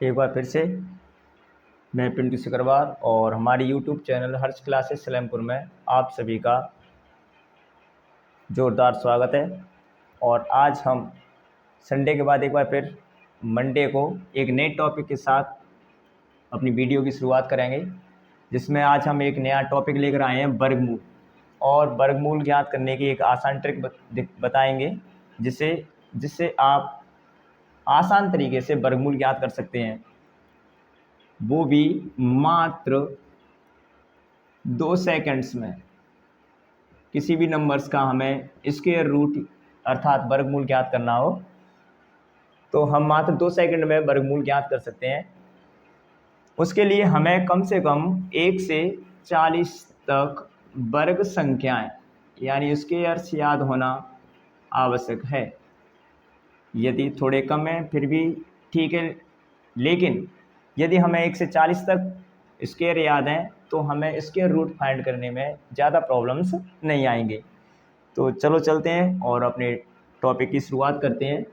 एक बार फिर से मैं पिंटू सिकरवार और हमारी यूट्यूब चैनल हर्ष क्लासेस सलेमपुर में आप सभी का ज़ोरदार स्वागत है। और आज हम संडे के बाद एक बार फिर मंडे को एक नए टॉपिक के साथ अपनी वीडियो की शुरुआत करेंगे, जिसमें आज हम एक नया टॉपिक लेकर आए हैं वर्गमूल। और वर्गमूल ज्ञात करने की एक आसान ट्रिक बताएंगे, जिससे आप आसान तरीके से वर्गमूल ज्ञात कर सकते हैं, वो भी मात्र 2 सेकंड्स में। किसी भी नंबर्स का हमें स्क्वायर रूट अर्थात वर्गमूल ज्ञात करना हो तो हम मात्र 2 सेकंड में वर्गमूल ज्ञात कर सकते हैं। उसके लिए हमें कम से कम 1 से 40 तक वर्ग संख्याएं यानी स्क्वायर्स याद होना आवश्यक है। यदि थोड़े कम हैं फिर भी ठीक है, लेकिन यदि हमें 1 से 40 तक स्क्वायर याद हैं तो हमें स्क्वायर रूट फाइंड करने में ज़्यादा प्रॉब्लम्स नहीं आएंगे। तो चलो चलते हैं और अपने टॉपिक की शुरुआत करते हैं।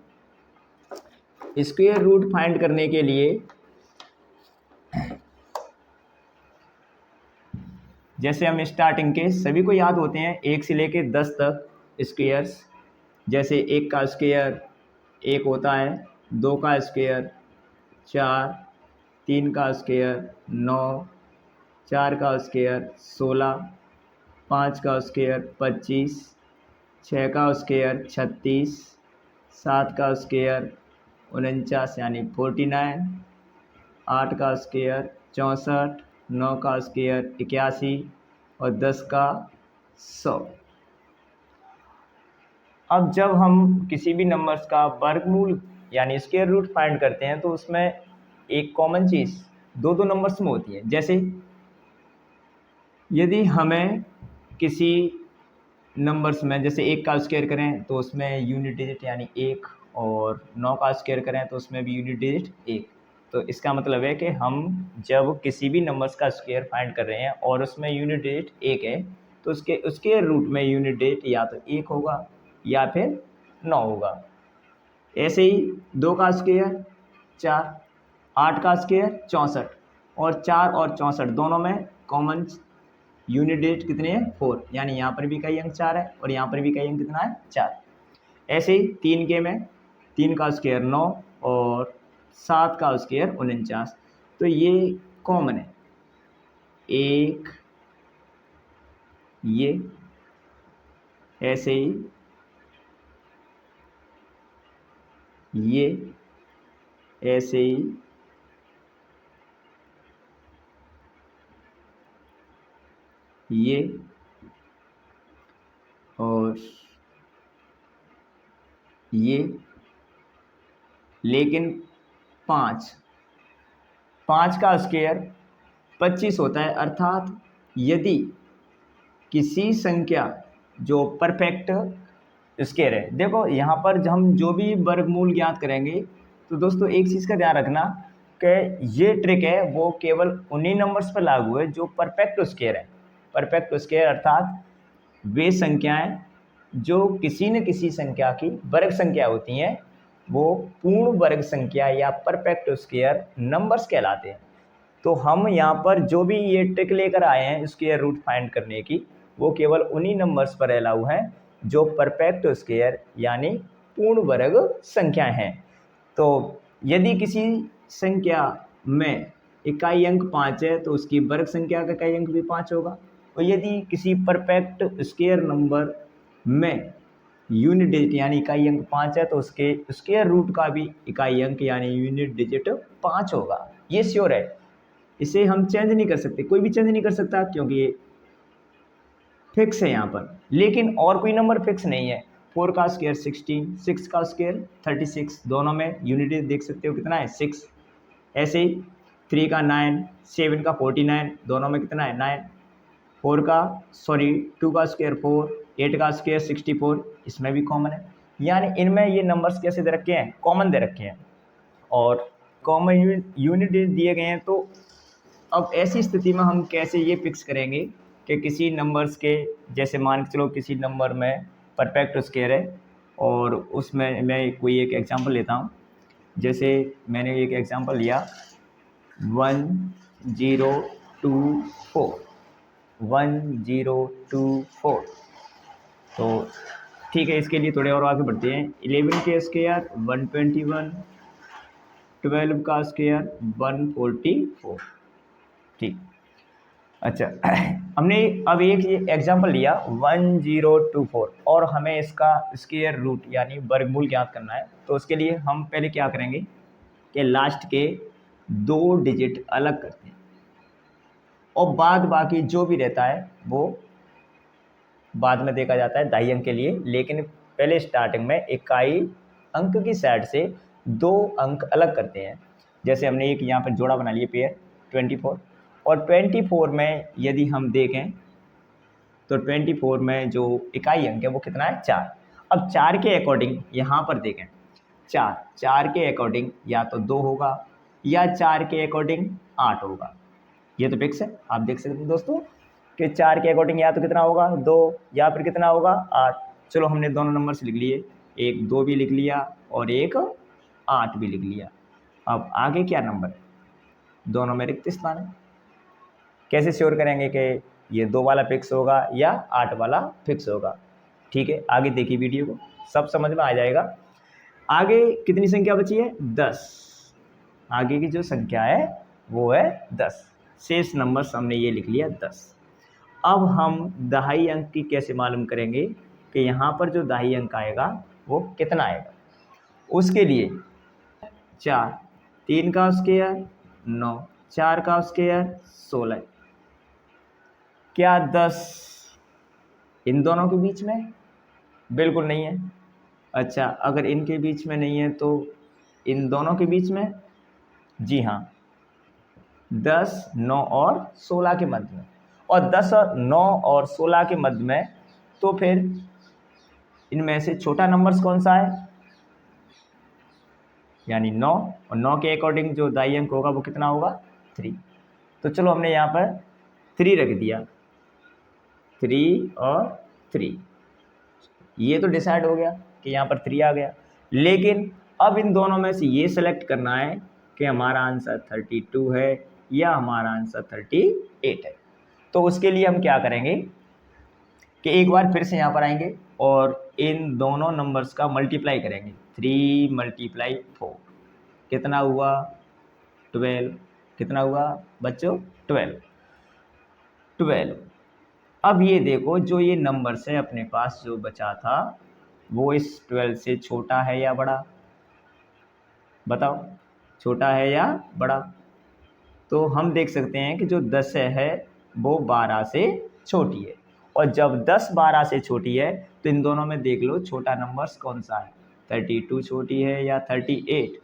स्क्वायर रूट फाइंड करने के लिए जैसे हम स्टार्टिंग के सभी को याद होते हैं 1 से लेकर 10 तक स्क्वायर्स, जैसे 1 का स्क्वायर 1 होता है, 2 का स्क्वायर 4, 3 का स्क्वायर 9, 4 का स्क्वायर 16, 5 का स्क्वायर 25, 6 का स्क्वायर 36, 7 का स्क्वायर 49 यानी 49, 8 का स्क्वायर 64, 9 का स्क्वायर 81 और 10 का 100। अब जब हम किसी भी नंबर्स का वर्गमूल यानी स्क्वायर रूट फाइंड करते हैं तो उसमें एक कॉमन चीज़ दो नंबर्स में होती है। जैसे यदि हमें किसी नंबर्स में जैसे 1 का स्क्वायर करें तो उसमें यूनिट डिजिट यानी 1, और 9 का स्क्वायर करें तो उसमें भी यूनिट डिजिट 1। तो इसका मतलब है कि हम जब किसी भी नंबर्स का स्क्वायर फाइंड कर रहे हैं और उसमें यूनिट डिजिट 1 है तो उसके रूट में यूनिट डिजिट या तो 1 होगा या फिर 9 होगा। ऐसे ही 2 का स्क्वायर 4, 8 का स्क्वायर 64, और 4 और 64 दोनों में कॉमन यूनिट डिजिट कितने हैं 4, यानी यहाँ पर भी कई अंक 4 है और यहाँ पर भी कई अंक कितना है 4। ऐसे ही 3 के में 3 का स्क्वायर 9 और 7 का स्क्वायर 49, तो ये कॉमन है। एक ये ऐसे ही ये ऐसे ही ये और ये, लेकिन 5 का स्क्वायर 25 होता है। अर्थात यदि किसी संख्या जो परफेक्ट स्क्वायर है, देखो यहाँ पर हम जो भी वर्गमूल ज्ञात करेंगे तो दोस्तों एक चीज़ का ध्यान रखना कि ये ट्रिक है वो केवल उन्हीं नंबर्स पर लागू है जो परफेक्ट स्क्वायर है। परफेक्ट स्क्वायर अर्थात वे संख्याएं जो किसी न किसी संख्या की वर्ग संख्या होती हैं, वो पूर्ण वर्ग संख्या या परफेक्ट स्क्वायर नंबर्स कहलाते हैं। तो हम यहाँ पर जो भी ये ट्रिक लेकर आए हैं स्क्वायर रूट फाइंड करने की, वो केवल उन्हीं नंबर्स पर अलाउ हैं जो परफेक्ट स्क्वायर यानी पूर्ण वर्ग संख्या हैं। तो यदि किसी संख्या में इकाई अंक 5 है तो उसकी वर्ग संख्या का इकाई अंक भी 5 होगा, और यदि किसी परफेक्ट स्क्वायर नंबर में यूनिट डिजिट यानी इकाई अंक 5 है तो उसके स्क्वायर रूट का भी इकाई अंक यानी यूनिट डिजिट 5 होगा। ये श्योर है, इसे हम चेंज नहीं कर सकते, कोई भी चेंज नहीं कर सकता क्योंकि ये फिक्स है यहाँ पर। लेकिन और कोई नंबर फिक्स नहीं है। 4 का स्क्वायर 16, 6 का स्क्वायर 36, दोनों में यूनिट देख सकते हो कितना है 6। ऐसे ही 3 का 9, 7 का 49, दोनों में कितना है 9। 2 का स्क्वायर 4, 8 का स्क्वायर 64, इसमें भी कॉमन है। यानी इनमें ये नंबर्स कैसे दे रखे हैं, कॉमन दे रखे हैं और कॉमन यूनिट दिए गए हैं। तो अब ऐसी स्थिति में हम कैसे ये फिक्स करेंगे कि किसी नंबर्स के, जैसे मान के चलो किसी नंबर में परफेक्ट स्क्वायर है और उसमें मैं कोई एक एग्जांपल लेता हूँ। जैसे मैंने एक एग्जांपल लिया 1024, 1024। तो ठीक है, इसके लिए थोड़े और आगे बढ़ते हैं। 11 के स्क्वायर 121, 12 का स्क्वायर 144। ठीक, अच्छा हमने अब एक ये एग्जांपल लिया 1024 और हमें इसका स्क्वायर रूट यानी वर्गमूल ज्ञात करना है। तो उसके लिए हम पहले क्या करेंगे कि लास्ट के 2 डिजिट अलग करते हैं और बाद बाकी जो भी रहता है वो बाद में देखा जाता है दाई अंक के लिए, लेकिन पहले स्टार्टिंग में इकाई अंक की साइड से 2 अंक अलग करते हैं। जैसे हमने एक यहाँ पर जोड़ा बना लिया पेयर 24, और 24 में यदि हम देखें तो 24 में जो इकाई अंक है वो कितना है 4। अब 4 के अकॉर्डिंग यहाँ पर देखें, 4 के अकॉर्डिंग या तो 2 होगा या 4 के अकॉर्डिंग 8 होगा। ये तो फिक्स है, आप देख सकते हैं दोस्तों कि 4 के अकॉर्डिंग या तो कितना होगा 2 या फिर कितना होगा 8। चलो हमने दोनों नंबर से लिख लिए, एक 2 भी लिख लिया और एक 8 भी लिख लिया। अब आगे क्या नंबर है, दोनों में रिक्त स्थान है। कैसे श्योर करेंगे कि ये 2 वाला फिक्स होगा या 8 वाला फिक्स होगा? ठीक है, आगे देखिए वीडियो को, सब समझ में आ जाएगा। आगे कितनी संख्या बची है 10, आगे की जो संख्या है वो है 10। शेष नंबर हमने ये लिख लिया 10। अब हम दहाई अंक की कैसे मालूम करेंगे कि यहाँ पर जो दहाई अंक आएगा वो कितना आएगा? उसके लिए 4, 3 का स्क्वायर 9, 4 का स्क्वायर 16। क्या 10 इन दोनों के बीच में? बिल्कुल नहीं है। अच्छा, अगर इनके बीच में नहीं है तो इन दोनों के बीच में? जी हाँ, 10, 9 और 16 के मध्य में। और 10 और 9 और 16 के मध्य में, तो फिर इनमें से छोटा नंबर कौन सा है? यानी 9, और 9 के अकॉर्डिंग जो दाई अंक होगा वो कितना होगा 3। तो चलो हमने यहाँ पर 3 रख दिया, 3 और 3, ये तो डिसाइड हो गया कि यहाँ पर 3 आ गया। लेकिन अब इन दोनों में से ये सेलेक्ट करना है कि हमारा आंसर 32 है या हमारा आंसर 38 है। तो उसके लिए हम क्या करेंगे कि एक बार फिर से यहाँ पर आएंगे और इन दोनों नंबर्स का मल्टीप्लाई करेंगे। 3 × 4 कितना हुआ 12। कितना हुआ बच्चों 12। अब ये देखो जो ये नंबर्स है अपने पास जो बचा था वो इस 12 से छोटा है या बड़ा? बताओ, छोटा है या बड़ा? तो हम देख सकते हैं कि जो 10 है वो 12 से छोटी है, और जब 10 12 से छोटी है तो इन दोनों में देख लो छोटा नंबर्स कौन सा है, 32 छोटी है या 38?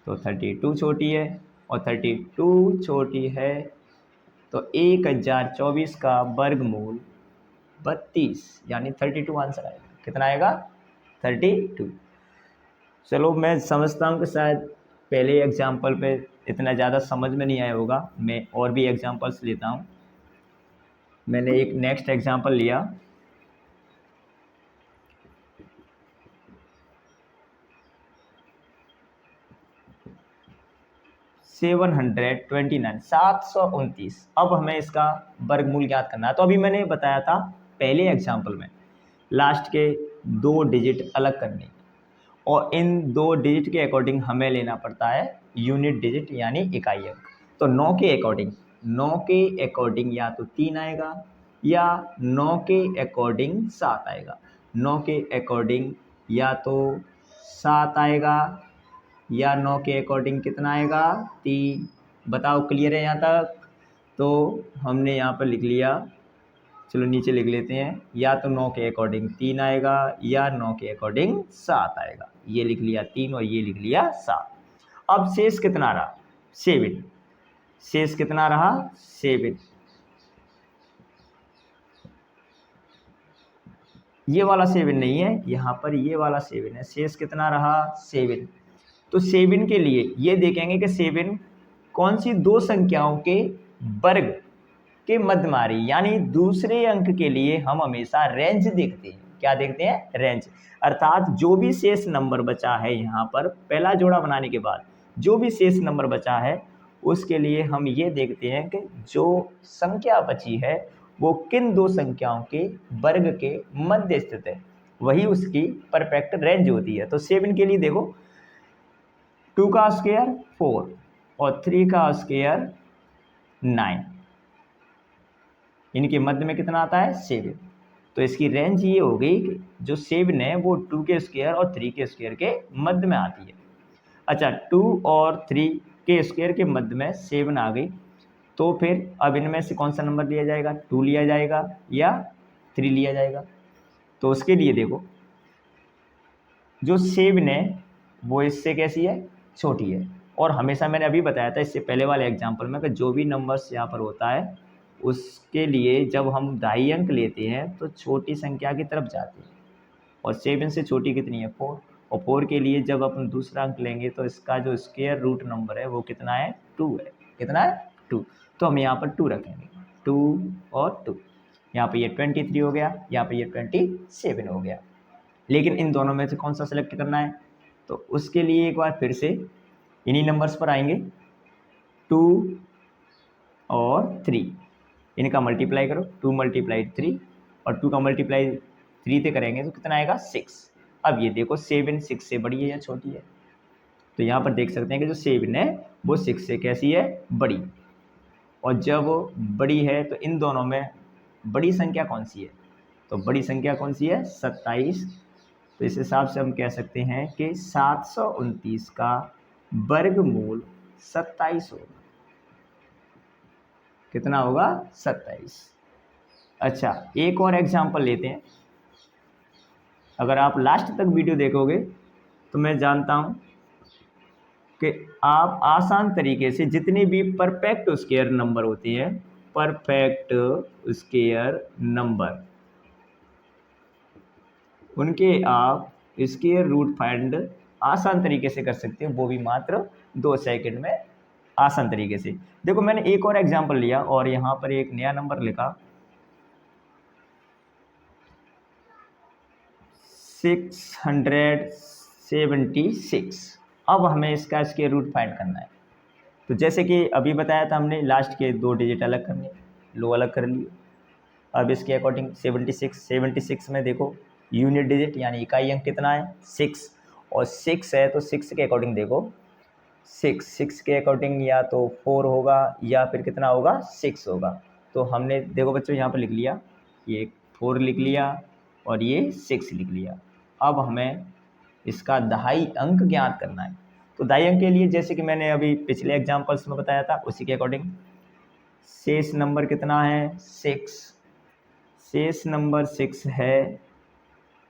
तो 32 छोटी है, और 32 छोटी है तो 1024 का वर्गमूल 32 यानी 32 आंसर आएगा। कितना आएगा 32। चलो मैं समझता हूँ कि शायद पहले एग्जाम्पल पे इतना ज़्यादा समझ में नहीं आया होगा, मैं और भी एग्जाम्पल्स लेता हूँ। मैंने एक नेक्स्ट एग्जाम्पल लिया, सेवन 729। अब हमें इसका वर्गमूल ज्ञात करना है। तो अभी मैंने बताया था पहले एग्जाम्पल में लास्ट के 2 डिजिट अलग करने, और इन 2 डिजिट के अकॉर्डिंग हमें लेना पड़ता है यूनिट डिजिट यानी इकाई अंक। तो 9 के अकॉर्डिंग या तो 3 आएगा या 9 के अकॉर्डिंग 7 आएगा। 9 के अकॉर्डिंग या तो 7 आएगा या 9 के अकॉर्डिंग कितना आएगा 3। बताओ क्लियर है यहाँ तक? तो हमने यहाँ पर लिख लिया, चलो नीचे लिख लेते हैं, या तो 9 के अकॉर्डिंग 3 आएगा या 9 के अकॉर्डिंग 7 आएगा। ये लिख लिया 3 और ये लिख लिया 7। अब शेष कितना रहा 7। शेष कितना रहा 7। ये वाला 7 नहीं है, यहाँ पर ये वाला 7 है। शेष कितना रहा 7। तो 7 के लिए ये देखेंगे कि 7 कौन सी 2 संख्याओं के वर्ग के मध्य में आ रही, यानी दूसरे अंक के लिए हम हमेशा रेंज देखते हैं। क्या देखते हैं? रेंज। अर्थात जो भी शेष नंबर बचा है यहाँ पर पहला जोड़ा बनाने के बाद जो भी शेष नंबर बचा है उसके लिए हम ये देखते हैं कि जो संख्या बची है वो किन दो संख्याओं के वर्ग के मध्य स्थित है, वही उसकी परफेक्ट रेंज होती है। तो 7 के लिए देखो 2 का स्क्वायर 4 और 3 का स्क्वायर 9, इनके मध्य में कितना आता है? 7। तो इसकी रेंज ये हो गई कि जो 7 है वो 2 के स्क्वायर और 3 के स्क्वायर के मध्य में आती है। अच्छा, 2 और 3 के स्क्वायर के मध्य में 7 आ गई, तो फिर अब इनमें से कौन सा नंबर लिया जाएगा? 2 लिया जाएगा या 3 लिया जाएगा? तो उसके लिए देखो जो 7 है वो इससे कैसी है? छोटी है। और हमेशा मैंने अभी बताया था इससे पहले वाले एग्जाम्पल में कि जो भी नंबर्स यहाँ पर होता है उसके लिए जब हम दाई अंक लेते हैं तो छोटी संख्या की तरफ जाते हैं, और 7 से छोटी कितनी है? 4। और 4 के लिए जब अपन दूसरा अंक लेंगे तो इसका जो स्क्वायर रूट नंबर है वो कितना है? 2 है। कितना है? 2। तो हम यहाँ पर 2 रखेंगे, 2 और 2, यहाँ पर ये 23 हो गया, यहाँ पर ये 27 हो गया। लेकिन इन दोनों में से कौन सा सेलेक्ट करना है? तो उसके लिए एक बार फिर से इन्हीं नंबर्स पर आएंगे, 2 और 3, इनका मल्टीप्लाई करो, 2 × 3 और 2 का मल्टीप्लाई 3 से करेंगे तो कितना आएगा? 6। अब ये देखो 7 6 से बड़ी है या छोटी है? तो यहाँ पर देख सकते हैं कि जो 7 है वो 6 से कैसी है? बड़ी। और जब बड़ी है तो इन दोनों में बड़ी संख्या कौन सी है? तो बड़ी संख्या कौन सी है? 27। तो इस हिसाब से हम कह सकते हैं कि 729 का वर्गमूल 27 होगा। कितना होगा? 27। अच्छा, एक और एग्जाम्पल लेते हैं। अगर आप लास्ट तक वीडियो देखोगे तो मैं जानता हूं कि आप आसान तरीके से जितने भी परफेक्ट स्क्वायर नंबर होते हैं, परफेक्ट स्क्वायर नंबर, उनके आप स्क्वायर रूट फाइंड आसान तरीके से कर सकते हो, वो भी मात्र 2 सेकंड में आसान तरीके से। देखो मैंने एक और एग्जांपल लिया और यहाँ पर एक नया नंबर लिखा 676। अब हमें इसका स्क्वायर रूट फाइंड करना है। तो जैसे कि अभी बताया था हमने, लास्ट के 2 डिजिट अलग करने, लो अलग कर लिए। अब इसके अकॉर्डिंग 76 में देखो यूनिट डिजिट यानी इकाई अंक कितना है? 6। और 6 है तो 6 के अकॉर्डिंग देखो 6 के अकॉर्डिंग या तो 4 होगा या फिर कितना होगा? 6 होगा। तो हमने देखो बच्चों यहाँ पर लिख लिया, ये 4 लिख लिया और ये 6 लिख लिया। अब हमें इसका दहाई अंक ज्ञात करना है। तो दहाई अंक के लिए जैसे कि मैंने अभी पिछले एग्जाम्पल्स में बताया था उसी के अकॉर्डिंग शेष नंबर कितना है? 6। शेष नंबर 6 है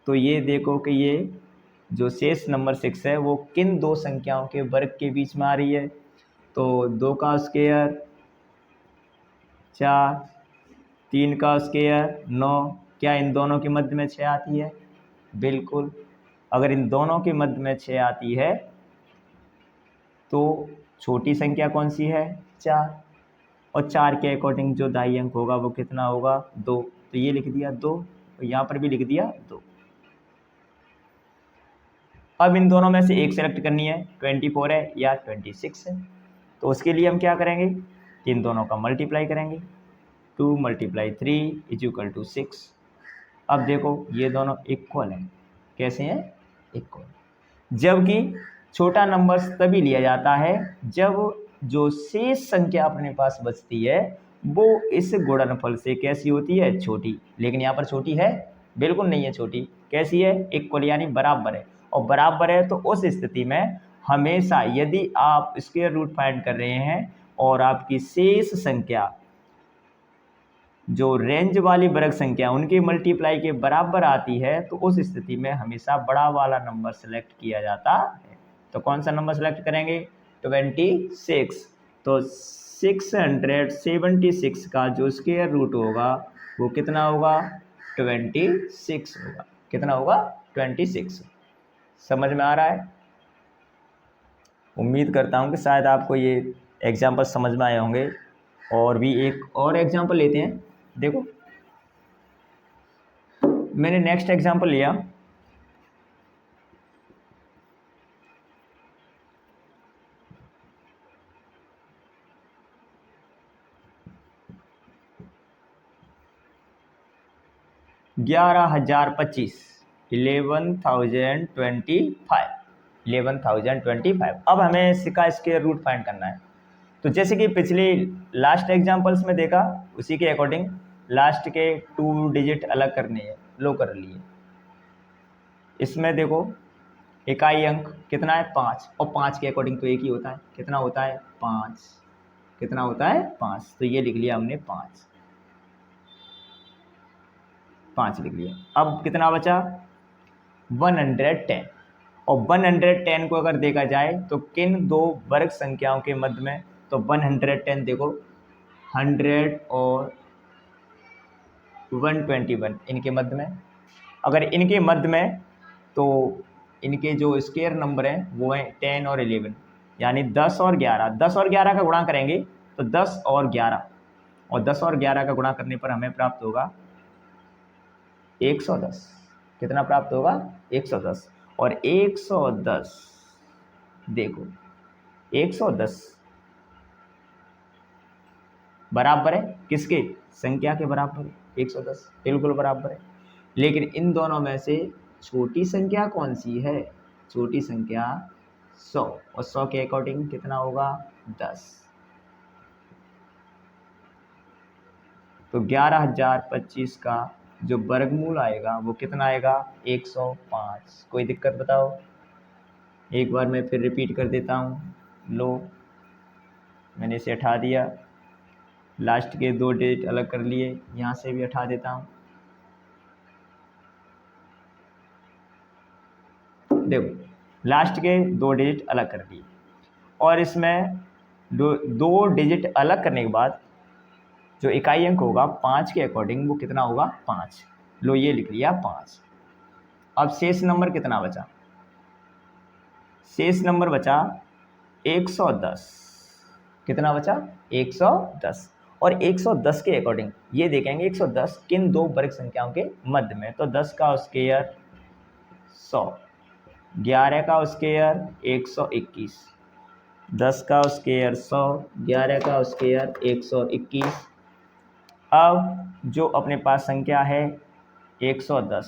तो ये देखो कि ये जो शेष नंबर 6 है वो किन दो संख्याओं के वर्ग के बीच में आ रही है? तो 2 का स्क्वायर 4, 3 का स्क्वायर 9, क्या इन दोनों के मध्य में 6 आती है? बिल्कुल। अगर इन दोनों के मध्य में 6 आती है तो छोटी संख्या कौन सी है? 4। और 4 के अकॉर्डिंग जो दाई अंक होगा वो कितना होगा? 2। तो ये लिख दिया 2 और यहाँ पर भी लिख दिया 2। अब इन दोनों में से एक सेलेक्ट करनी है, 24 है या 26 है। तो उसके लिए हम क्या करेंगे? इन दोनों का मल्टीप्लाई करेंगे, 2 × 3 = 6। अब देखो ये दोनों इक्वल हैं। कैसे हैं? इक्वल। जबकि छोटा नंबर तभी लिया जाता है जब जो शेष संख्या अपने पास बचती है वो इस गुणनफल से कैसी होती है? छोटी। लेकिन यहाँ पर छोटी है? बिल्कुल नहीं है छोटी। कैसी है? इक्वल यानी बराबर है। और बराबर है तो उस स्थिति में हमेशा यदि आप स्क्वायर रूट फाइंड कर रहे हैं और आपकी शेष संख्या जो रेंज वाली वर्ग संख्या उनके मल्टीप्लाई के बराबर आती है तो उस स्थिति में हमेशा बड़ा वाला नंबर सेलेक्ट किया जाता है। तो कौन सा नंबर सेलेक्ट करेंगे? 26। तो 676 का जो स्क्वायर रूट होगा वो कितना होगा? 26 होगा। कितना होगा? 26। समझ में आ रहा है? उम्मीद करता हूँ कि शायद आपको ये एग्जाम्पल समझ में आए होंगे। और भी एक और एग्जाम्पल लेते हैं। देखो मैंने नेक्स्ट एग्जांपल लिया, $11,025, 11,025। अब हमें इसका स्क्वायर रूट फाइंड करना है। तो जैसे कि पिछले लास्ट एग्जांपल्स में देखा, उसी के अकॉर्डिंग लास्ट के 2 डिजिट अलग करने हैं, लो कर लिए। इसमें देखो इकाई अंक कितना है 5, और 5 के अकॉर्डिंग तो एक ही होता है, कितना होता है 5, कितना होता है 5, तो ये लिख लिया हमने 5 लिख लिया। अब कितना बचा 110, और 110 को अगर देखा जाए तो किन दो वर्ग संख्याओं के मध्य में, तो 110 देखो 100 और 121 इनके मध्य में। अगर इनके मध्य में तो इनके जो स्क्वायर नंबर हैं वो हैं 10 और 11, यानी 10 और 11। 10 और 11 का गुणा करेंगे तो 10 और 11, और 10 और 11 का गुणा करने पर हमें प्राप्त होगा 110। कितना प्राप्त होगा 110, और 110 देखो 110 बराबर है किसके, संख्या के बराबर है, 110 बिल्कुल बराबर है। लेकिन इन दोनों में से छोटी संख्या कौन सी है, छोटी संख्या 100, और 100 के अकॉर्डिंग कितना होगा 10। तो 11,025 का जो वर्गमूल आएगा वो कितना आएगा 105। कोई दिक्कत बताओ, एक बार मैं फिर रिपीट कर देता हूँ। लो मैंने इसे हटा दिया, लास्ट के 2 डिजिट अलग कर लिए, यहाँ से भी हटा देता हूँ। देखो लास्ट के 2 डिजिट अलग कर दिए, और इसमें दो डिजिट अलग करने के बाद जो इकाई अंक होगा 5 के अकॉर्डिंग वो कितना होगा 5। लो ये लिख लिया 5। अब शेष नंबर कितना बचा, शेष नंबर बचा 110। कितना बचा 110, और 110 के अकॉर्डिंग ये देखेंगे 110 किन दो वर्ग संख्याओं के मध्य में, तो 10 का स्क्वायर 100, 11 का स्क्वायर 121, 10 का स्क्वायर 100, 11 का स्क्वायर 121। अब जो अपने पास संख्या है 110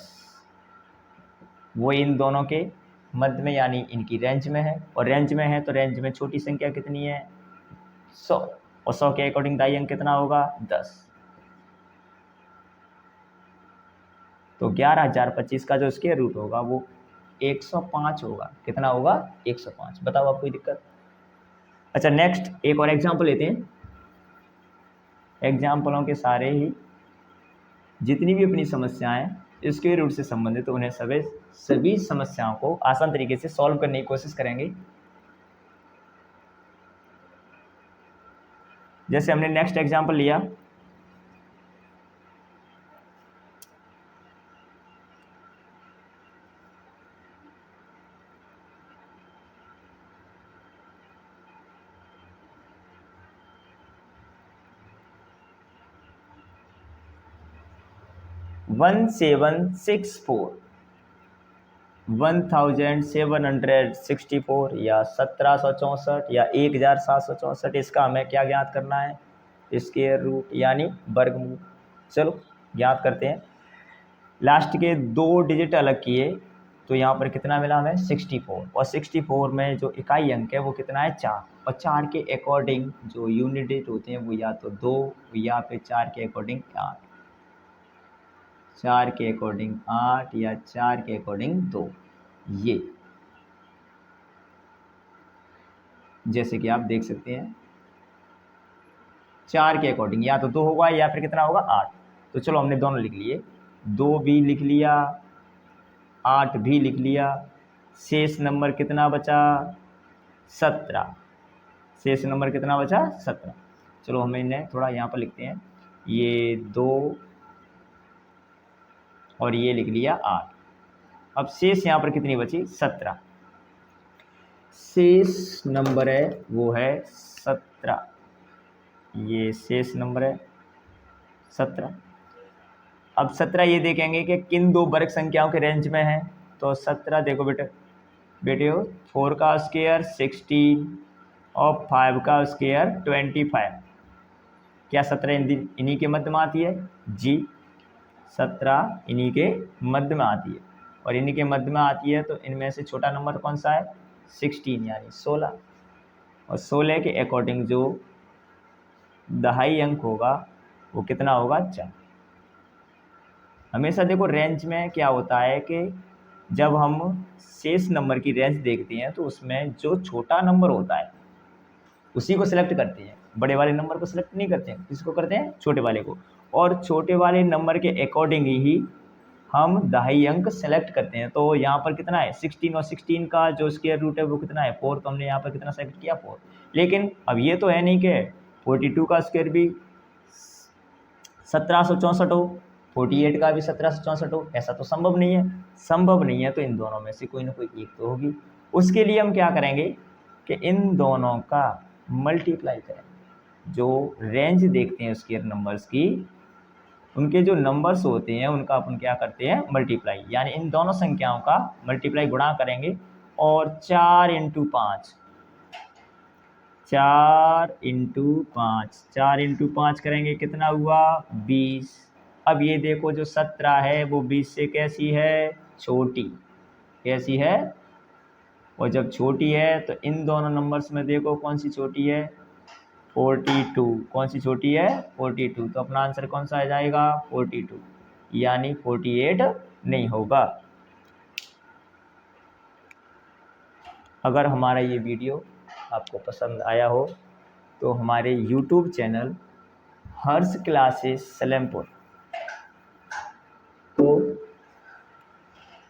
वो इन दोनों के मध्य में यानी इनकी रेंज में है, और रेंज में है तो रेंज में छोटी संख्या कितनी है 100, और 100 के अकॉर्डिंग दाई अंक कितना होगा 10। तो 11,025 का जो स्क्वायर रूट होगा वो 105 होगा। कितना होगा 105। बताओ आप कोई दिक्कत। अच्छा नेक्स्ट एक और एग्जाम्पल लेते हैं। एग्जाम्पलों के सारे ही जितनी भी अपनी समस्याएं स्क्वायर रूट से संबंधित उन्हें सभी समस्याओं को आसान तरीके से सॉल्व करने की कोशिश करेंगे। जैसे हमने नेक्स्ट एग्जाम्पल लिया, वन 1764 या 1764 या 1764, इसका हमें क्या ज्ञात करना है स्क्वायर रूट यानी वर्गमूल। चलो ज्ञात करते हैं। लास्ट के 2 डिजिट अलग किए तो यहाँ पर कितना मिला हमें 64, और 64 में जो इकाई अंक है वो कितना है 4, और 4 के अकॉर्डिंग जो यूनिट डिजिट होते हैं वो या तो 2 या फिर 4 के अकॉर्डिंग 8, 4 के अकॉर्डिंग 8 या 4 के अकॉर्डिंग 2। ये जैसे कि आप देख सकते हैं 4 के अकॉर्डिंग या तो 2 होगा या फिर कितना होगा 8। तो चलो हमने दोनों लिख लिए, 2 भी लिख लिया 8 भी लिख लिया। शेष नंबर कितना बचा 17। शेष नंबर कितना बचा 17। चलो हम इन्हें थोड़ा यहाँ पर लिखते हैं, ये 2 और ये लिख लिया 8। अब शेष यहाँ पर कितनी बची 17। शेष नंबर है वो है 17, ये शेष नंबर है 17। अब 17 ये देखेंगे कि किन दो वर्ग संख्याओं के रेंज में है। तो 17 देखो बेटे 4 का स्क्वायर 16 और 5 का स्क्वायर 25। क्या 17 इन्हीं के मध्य में आती है? जी, 17 इन्हीं के मध्य में आती है। और इन्हीं के मध्य में आती है तो इनमें से छोटा नंबर कौन सा है? 16 यानी 16। और 16 के अकॉर्डिंग जो दहाई अंक होगा वो कितना होगा? 4। हमेशा देखो रेंज में क्या होता है कि जब हम शेष नंबर की रेंज देखते हैं तो उसमें जो छोटा नंबर होता है उसी को सिलेक्ट करते हैं, बड़े वाले नंबर को सिलेक्ट नहीं करते हैं। किसको करते हैं? छोटे वाले को। और छोटे वाले नंबर के अकॉर्डिंग ही हम दहाई अंक सेलेक्ट करते हैं। तो यहाँ पर कितना है? 16, और 16 का जो स्क्वायर रूट है वो कितना है? 4। तो हमने यहाँ पर कितना सेलेक्ट किया? 4। लेकिन अब ये तो है नहीं कि 42 का स्क्वायर भी 1764 हो, 48 का भी 1764 हो, ऐसा तो संभव नहीं है। संभव नहीं है तो इन दोनों में से कोई ना कोई एक तो होगी। उसके लिए हम क्या करेंगे कि इन दोनों का मल्टीप्लाई करेंगे। जो रेंज देखते हैं स्क्वायर नंबर्स की, उनके जो नंबर्स होते हैं उनका अपन क्या करते हैं? मल्टीप्लाई, यानी इन दोनों संख्याओं का मल्टीप्लाई गुणा करेंगे। और 4 × 5, 4 × 5, 4 × 5 करेंगे, कितना हुआ? 20। अब ये देखो जो 17 है वो 20 से कैसी है? छोटी। कैसी है? और जब छोटी है तो इन दोनों नंबर्स में देखो कौन सी छोटी है? 42। कौन सी छोटी है? 42। तो अपना आंसर कौन सा आ जाएगा? 42, यानी 48 नहीं होगा। अगर हमारा ये वीडियो आपको पसंद आया हो तो हमारे YouTube चैनल हर्ष क्लासेस सलेमपुर को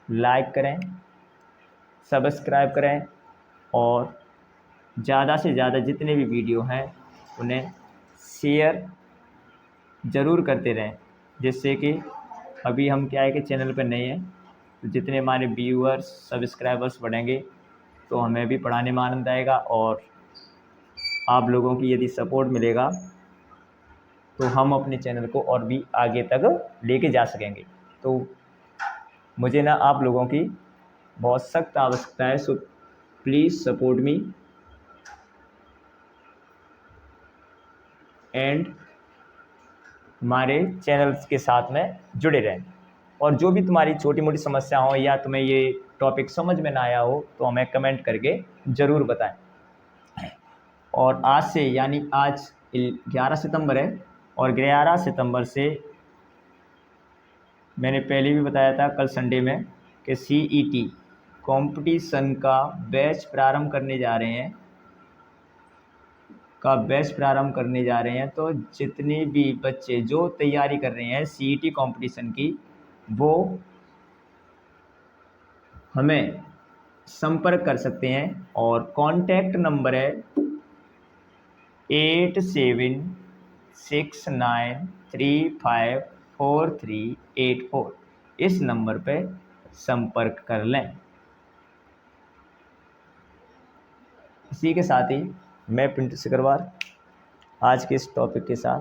लाइक करें, सब्सक्राइब करें और ज़्यादा से ज़्यादा जितने भी वीडियो हैं उन्हें शेयर ज़रूर करते रहें, जिससे कि अभी हम क्या है कि चैनल पर नए हैं, तो जितने हमारे व्यूअर्स सब्सक्राइबर्स बढ़ेंगे तो हमें भी पढ़ाने में आनंद आएगा। और आप लोगों की यदि सपोर्ट मिलेगा तो हम अपने चैनल को और भी आगे तक लेके जा सकेंगे। तो मुझे ना आप लोगों की बहुत सख्त आवश्यकता है। So please support me and हमारे चैनल्स के साथ में जुड़े रहें। और जो भी तुम्हारी छोटी मोटी समस्या हो या तुम्हें ये टॉपिक समझ में ना आया हो तो हमें कमेंट करके ज़रूर बताएं। और आज से, यानी आज 11 सितंबर है, और 11 सितंबर से मैंने पहले भी बताया था कल संडे में कि CET कंपटीशन का बैच प्रारंभ करने जा रहे हैं। तो जितने भी बच्चे जो तैयारी कर रहे हैं CET कंपटीशन की, वो हमें संपर्क कर सकते हैं। और कॉन्टैक्ट नंबर है 8769354384। इस नंबर पे संपर्क कर लें। इसी के साथ ही मैं पिंटू सिकरवार आज के इस टॉपिक के साथ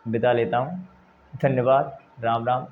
विदा लेता हूँ। धन्यवाद। राम राम।